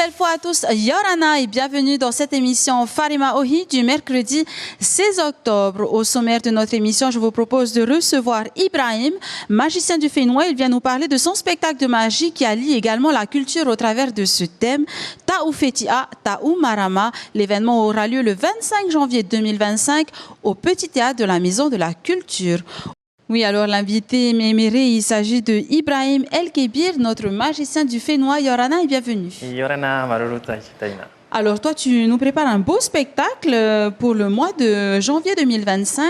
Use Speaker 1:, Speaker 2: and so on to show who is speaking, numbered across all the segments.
Speaker 1: belle fois à tous, Yorana et bienvenue dans cette émission Farima Ohi du mercredi 16 octobre. Au sommaire de notre émission, je vous propose de recevoir Ibrahim, magicien du Fénois. Il vient nous parler de son spectacle de magie qui allie également la culture au travers de ce thème, Ta'ou Fetia, Ta'ou Marama. L'événement aura lieu le 25 janvier 2025 au Petit Théâtre de la Maison de la Culture. Oui, alors l'invité méméré, il s'agit de Ibrahim El-Kébir, notre magicien du Fénois. Yorana et bienvenue.
Speaker 2: Yorana, Maruru Taina.
Speaker 1: Alors toi, tu nous prépares un beau spectacle pour le mois de janvier 2025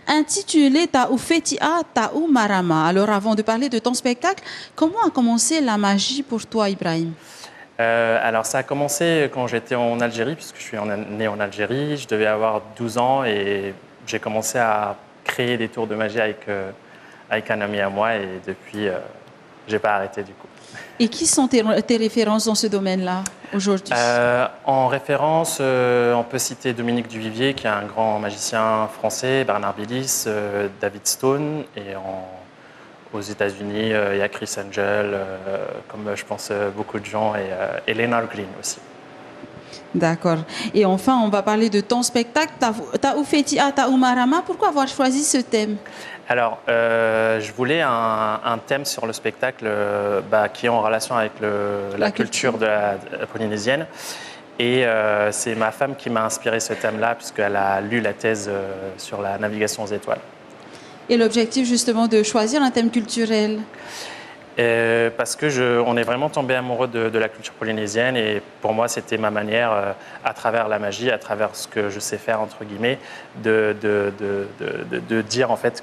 Speaker 1: intitulé Ta'ou Fetia, Ta'ou Marama. Alors avant de parler de ton spectacle, comment a commencé la magie pour toi, Ibrahim?
Speaker 2: Alors ça a commencé quand j'étais en Algérie, puisque je suis né en Algérie. Je devais avoir 12 ans et j'ai commencé à créer des tours de magie avec un ami à moi et depuis, je n'ai pas arrêté du coup.
Speaker 1: Et qui sont tes références dans ce domaine-là aujourd'hui?
Speaker 2: En référence, on peut citer Dominique Duvivier, qui est un grand magicien français, Bernard Billis, David Stone, et aux États-Unis, il y a Chris Angel, comme je pense beaucoup de gens, et Leonard Green aussi.
Speaker 1: D'accord. Et enfin, on va parler de ton spectacle, Ta'ou Fetia, Ta'ou Marama. Pourquoi avoir choisi ce thème?
Speaker 2: Alors, je voulais un thème sur le spectacle qui est en relation avec la culture de la polynésienne. Et c'est ma femme qui m'a inspiré ce thème-là, puisqu'elle a lu la thèse sur la navigation aux étoiles. Et
Speaker 1: l'objectif, justement, de choisir un thème culturel?
Speaker 2: Parce qu'on est vraiment tombé amoureux de la culture polynésienne et pour moi c'était ma manière, à travers la magie, à travers ce que je sais faire entre guillemets, de dire en fait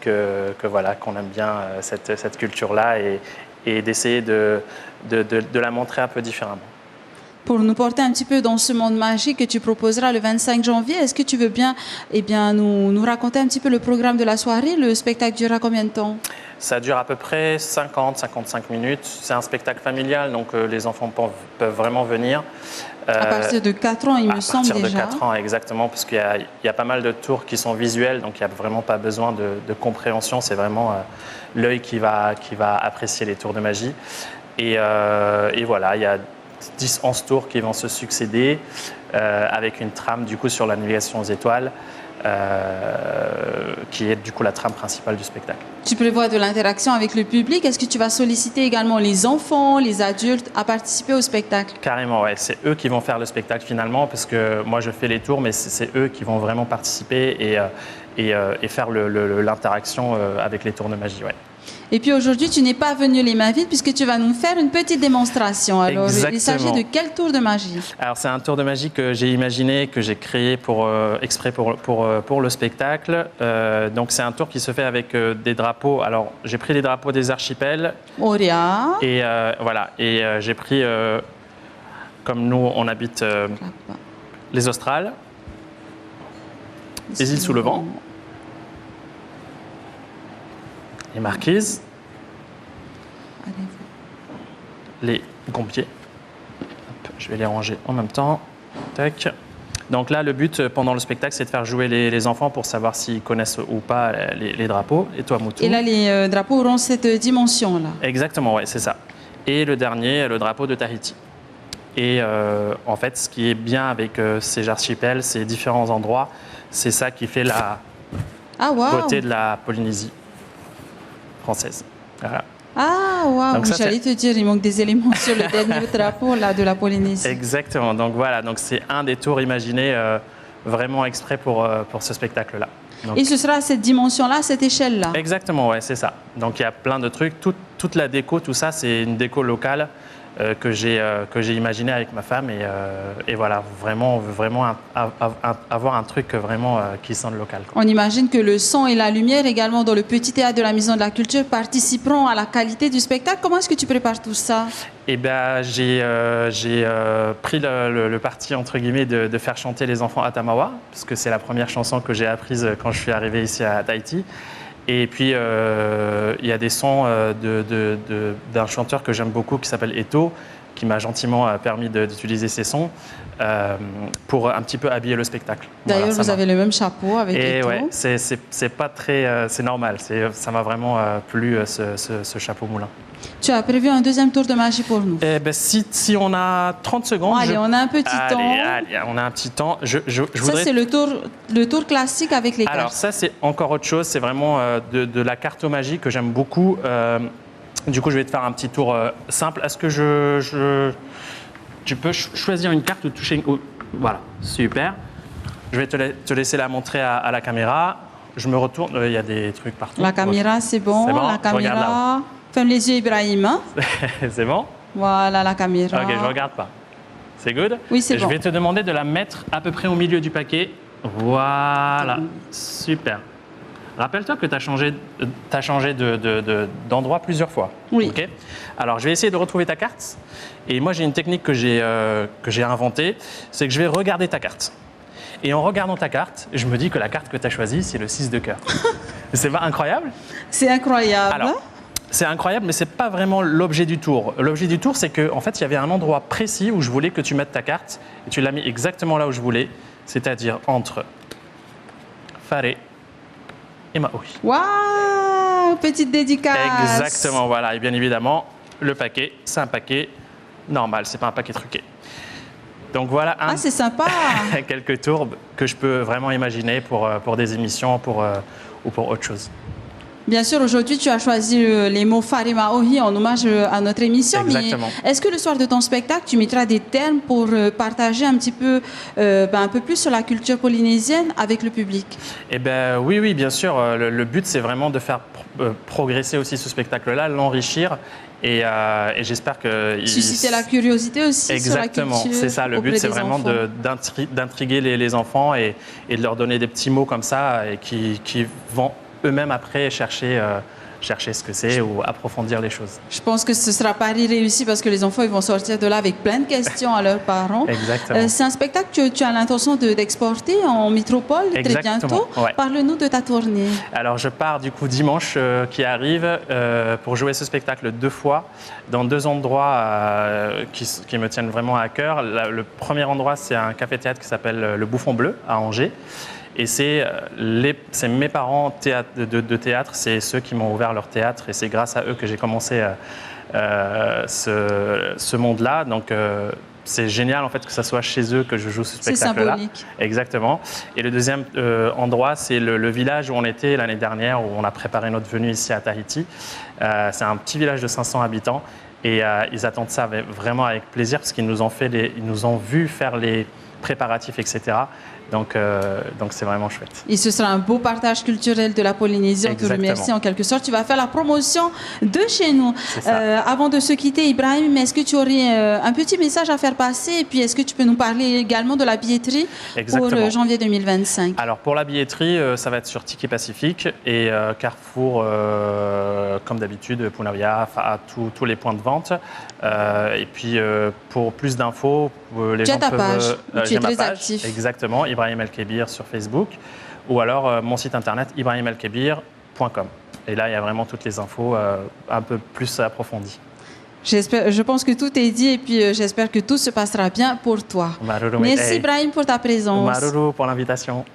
Speaker 2: voilà, qu'on aime bien cette culture-là et d'essayer de la montrer un peu différemment.
Speaker 1: Pour nous porter un petit peu dans ce monde magique que tu proposeras le 25 janvier, est-ce que tu veux bien, nous raconter un petit peu le programme de la soirée? Le spectacle durera combien de temps?
Speaker 2: Ça dure à peu près 50-55 minutes. C'est un spectacle familial, donc les enfants peuvent vraiment venir.
Speaker 1: À partir de 4 ans, il me semble déjà.
Speaker 2: À partir de 4 ans, exactement, parce qu'il y a pas mal de tours qui sont visuels, donc il n'y a vraiment pas besoin de compréhension. C'est vraiment l'œil qui va apprécier les tours de magie. Et voilà, il y a 10-11 tours qui vont se succéder avec une trame du coup sur la navigation aux étoiles. Qui est du coup la trame principale du spectacle.
Speaker 1: Tu prévois de l'interaction avec le public. Est-ce que tu vas solliciter également les enfants, les adultes à participer au spectacle?
Speaker 2: Carrément, ouais. C'est eux qui vont faire le spectacle finalement, parce que moi je fais les tours, mais c'est eux qui vont vraiment participer et faire l'interaction avec les tours de magie. Ouais.
Speaker 1: Et puis aujourd'hui, tu n'es pas venu les mains vides puisque tu vas nous faire une petite démonstration. Alors,
Speaker 2: exactement.
Speaker 1: Il s'agit de quel tour de magie?
Speaker 2: Alors, c'est un tour de magie que j'ai imaginé, que j'ai créé exprès pour le spectacle. Donc, c'est un tour qui se fait avec des drapeaux. Alors, j'ai pris les drapeaux des archipels.
Speaker 1: Auria.
Speaker 2: Et voilà. Et j'ai pris, comme nous, on habite les Australes, les îles sous le vent, les Marquises, les Gombiers. Je vais les ranger en même temps. Tac. Donc là, le but pendant le spectacle, c'est de faire jouer les enfants pour savoir s'ils connaissent ou pas les drapeaux. Et toi, Moutou?
Speaker 1: Et là, les drapeaux auront cette dimension-là.
Speaker 2: Exactement, ouais, c'est ça. Et le dernier, le drapeau de Tahiti. Et en fait, ce qui est bien avec ces archipels, ces différents endroits, c'est ça qui fait la beauté de la Polynésie française. Voilà.
Speaker 1: Ah, waouh! J'allais te dire, il manque des éléments sur le dernier drapeau là, de la Polynésie.
Speaker 2: Exactement. Donc voilà, donc c'est un des tours imaginés vraiment exprès pour ce spectacle-là.
Speaker 1: Et ce sera à cette dimension-là, à cette échelle-là?
Speaker 2: Exactement, ouais, c'est ça. Donc il y a plein de trucs. Toute la déco, tout ça, c'est une déco locale que j'ai imaginé avec ma femme. Et voilà, on veut vraiment avoir un truc vraiment qui sent le local, quoi.
Speaker 1: On imagine que le son et la lumière également dans le Petit Théâtre de la Maison de la Culture participeront à la qualité du spectacle. Comment est-ce que tu prépares tout ça?
Speaker 2: Eh bien, j'ai pris le parti, entre guillemets, de faire chanter les enfants à Tamawa, parce que c'est la première chanson que j'ai apprise quand je suis arrivé ici à Tahiti. Et puis, il y a des sons d'un chanteur que j'aime beaucoup qui s'appelle Eto, qui m'a gentiment permis d'utiliser ces sons pour un petit peu habiller le spectacle.
Speaker 1: D'ailleurs,
Speaker 2: Voilà,
Speaker 1: vous avez le même chapeau avec les
Speaker 2: et
Speaker 1: taux.
Speaker 2: ouais, c'est pas très, c'est normal. Ça m'a vraiment plu ce chapeau moulin.
Speaker 1: Tu as prévu un deuxième tour de magie pour nous.
Speaker 2: Eh ben, si on a 30 secondes.
Speaker 1: Allez, on a un petit temps.
Speaker 2: Allez, on a un petit temps. Je
Speaker 1: Ça,
Speaker 2: voudrais...
Speaker 1: c'est le tour classique avec les cartes.
Speaker 2: Alors, ça, c'est encore autre chose. C'est vraiment de la cartomagie que j'aime beaucoup. Du coup, je vais te faire un petit tour simple. Est-ce que tu peux choisir une carte ou toucher une... Voilà, super. Je vais te laisser la montrer à la caméra. Je me retourne. Il y a des trucs partout.
Speaker 1: La caméra, c'est bon.
Speaker 2: C'est bon,
Speaker 1: La caméra. Ferme les yeux, Ibrahim. Hein?
Speaker 2: C'est bon?
Speaker 1: Voilà la caméra.
Speaker 2: Ok, je ne regarde pas. C'est good?
Speaker 1: Oui, c'est bon.
Speaker 2: Je vais te demander de la mettre à peu près au milieu du paquet. Voilà, super. Rappelle-toi que tu as changé d'endroit plusieurs fois.
Speaker 1: Oui.
Speaker 2: Okay. Alors, je vais essayer de retrouver ta carte. Et moi, j'ai une technique que j'ai inventée. C'est que je vais regarder ta carte. Et en regardant ta carte, je me dis que la carte que tu as choisie, c'est le 6 de cœur. C'est pas incroyable?
Speaker 1: C'est incroyable.
Speaker 2: Alors, c'est incroyable, mais ce n'est pas vraiment l'objet du tour. L'objet du tour, c'est qu'en fait, il y avait un endroit précis où je voulais que tu mettes ta carte. Et tu l'as mis exactement là où je voulais, c'est-à-dire entre Faré et Maui.
Speaker 1: Waouh, petite dédicace.
Speaker 2: Exactement, voilà. Et bien évidemment, le paquet, c'est un paquet normal, c'est pas un paquet truqué. Donc voilà
Speaker 1: c'est sympa.
Speaker 2: quelques tours que je peux vraiment imaginer pour des émissions ou pour autre chose.
Speaker 1: Bien sûr, aujourd'hui, tu as choisi les mots Farima Ohi en hommage à notre émission.
Speaker 2: Exactement.
Speaker 1: Mais est-ce que le soir de ton spectacle, tu mettras des termes pour partager un petit peu, un peu plus sur la culture polynésienne avec le public?
Speaker 2: Eh ben, oui, bien sûr. Le but, c'est vraiment de faire progresser aussi ce spectacle-là, l'enrichir. Et j'espère que...
Speaker 1: Susciter la curiosité aussi.
Speaker 2: Exactement,
Speaker 1: sur la culture.
Speaker 2: C'est ça. Le but, c'est vraiment d'intriguer les enfants et de leur donner des petits mots comme ça et qui vont eux-mêmes après chercher ce que c'est ou approfondir les choses.
Speaker 1: Je pense que ce ne sera pas réussi parce que les enfants ils vont sortir de là avec plein de questions à leurs parents.
Speaker 2: Exactement.
Speaker 1: C'est un spectacle que tu as l'intention d'exporter en métropole très bientôt.
Speaker 2: Ouais.
Speaker 1: Parle-nous de ta tournée.
Speaker 2: Alors je pars du coup dimanche qui arrive pour jouer ce spectacle 2 fois dans 2 endroits qui me tiennent vraiment à cœur. Le premier endroit, c'est un café-théâtre qui s'appelle Le Bouffon Bleu à Angers. Et c'est mes parents de théâtre, c'est ceux qui m'ont ouvert leur théâtre et c'est grâce à eux que j'ai commencé ce monde-là. Donc c'est génial en fait que ça soit chez eux que je joue ce spectacle-là.
Speaker 1: C'est symbolique.
Speaker 2: Exactement. Et le deuxième endroit, c'est le village où on était l'année dernière, où on a préparé notre venue ici à Tahiti. C'est un petit village de 500 habitants et ils attendent ça vraiment avec plaisir parce qu'ils nous ont vu faire les préparatifs, etc. Donc c'est vraiment chouette.
Speaker 1: Et ce sera un beau partage culturel de la Polynésie. On te remercie en quelque sorte. Tu vas faire la promotion de chez nous. Avant de se quitter, Ibrahim, est-ce que tu aurais un petit message à faire passer? Et puis, est-ce que tu peux nous parler également de la billetterie pour janvier 2025?
Speaker 2: Alors, pour la billetterie, ça va être sur Ticket Pacifique et Carrefour, comme d'habitude, Punavia, à tous les points de vente. Et puis, pour plus d'infos, les gens peuvent...
Speaker 1: Tu es très actif.
Speaker 2: Exactement, Ibrahim El Kébir sur Facebook ou alors mon site internet ibrahimelkebir.com. Et là, il y a vraiment toutes les infos un peu plus approfondies.
Speaker 1: Je pense que tout est dit et puis j'espère que tout se passera bien pour toi. Merci Ibrahim pour ta présence.
Speaker 2: Maruru pour l'invitation.